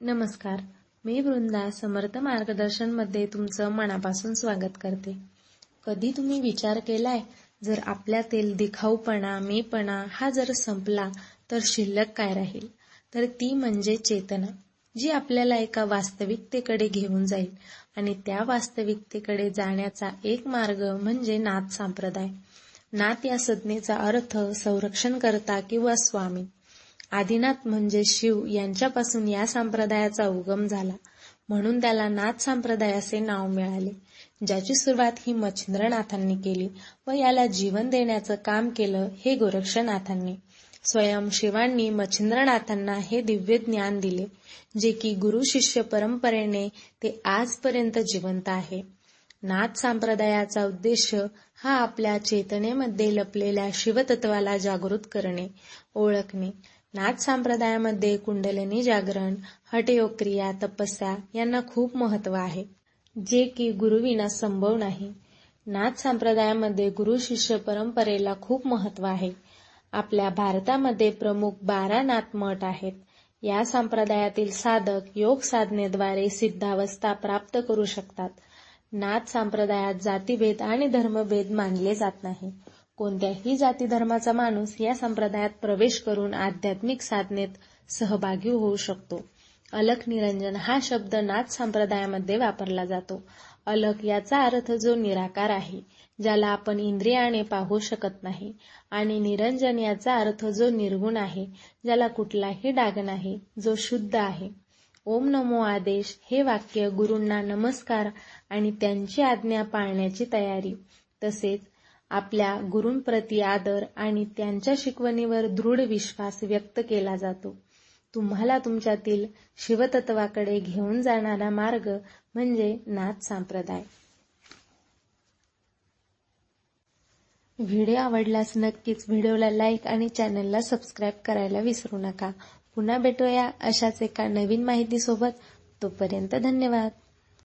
नमस्कार. मी वृंदा समर्थ मार्गदर्शनमध्ये तुमचं मनापासून स्वागत करते. कधी तुम्ही विचार केलाय, जर आपल्यातील दिखाऊपणा, मीपणा हा जर संपला तर शिल्लक काय राहील? तर ती म्हणजे चेतना, जी आपल्याला एका वास्तविकतेकडे घेऊन जाईल. आणि त्या वास्तविकतेकडे जाण्याचा एक मार्ग म्हणजे नाथ संप्रदाय. नाथ या संज्ञेचा अर्थ संरक्षणकर्ता किंवा स्वामी. आदिनाथ म्हणजे शिव यांच्यापासून या संप्रदायाचा उगम झाला, म्हणून त्याला नाथ संप्रदाय असे नाव मिळाले, ज्याची सुरुवात ही मच्छिंद्रनाथांनी केली व याला जीवन देण्याचं काम केलं हे गोरक्षनाथांनी. स्वयं शिवांनी मच्छिंद्रनाथांना हे दिव्य ज्ञान दिले, जे की गुरु शिष्य परंपरेने ते आजपर्यंत जिवंत आहे. नाथ संप्रदायाचा उद्देश हा आपल्या चेतनेमध्ये लपलेल्या शिवतत्वाला जागृत करणे, ओळखणे. नाथ संप्रदायामध्ये कुंडलिनी जागरण, हठयोग क्रिया, तपस्या यांना खूप महत्त्व आहे, जे की गुरुविना संभव नाही. नाथ संप्रदायामध्ये गुरु शिष्य परंपरेला खूप महत्त्व आहे. आपल्या भारतामध्ये प्रमुख 12 नाथ मठ आहेत. या संप्रदायातील साधक योग साधनेद्वारे सिद्धावस्था प्राप्त करू शकतात. नाथ संप्रदायात जातीभेद आणि धर्मभेद मानले जात नाही. कोणत्याही जाती धर्माचा माणूस या संप्रदायात प्रवेश करून आध्यात्मिक साधनेत सहभागी होऊ शकतो. अलख निरंजन हा शब्द नाथ संप्रदायामध्ये वापरला जातो. अलख याचा अर्थ जो निराकार आहे, ज्याला आपण इंद्रियाने पाहू शकत नाही, आणि निरंजन याचा अर्थ जो निर्गुण आहे, ज्याला कुठलाही डाग नाही, जो शुद्ध आहे. ओम नमो आदेश हे वाक्य गुरूंना नमस्कार आणि त्यांची आज्ञा पाळण्याची तयारी, तसेच आपल्या गुरूंप्रती आदर आणि त्यांच्या शिकवणीवर दृढ विश्वास व्यक्त केला जातो. तुम्हाला तुमच्यातील शिवतत्वाकडे घेऊन जाणारा मार्ग म्हणजे नाथ संप्रदाय. व्हिडिओ आवडल्यास नक्कीच व्हिडिओला लाईक आणि चॅनलला सबस्क्राईब करायला विसरू नका. पुन्हा भेटूया अशाच एका नवीन माहितीसोबत. तोपर्यंत धन्यवाद.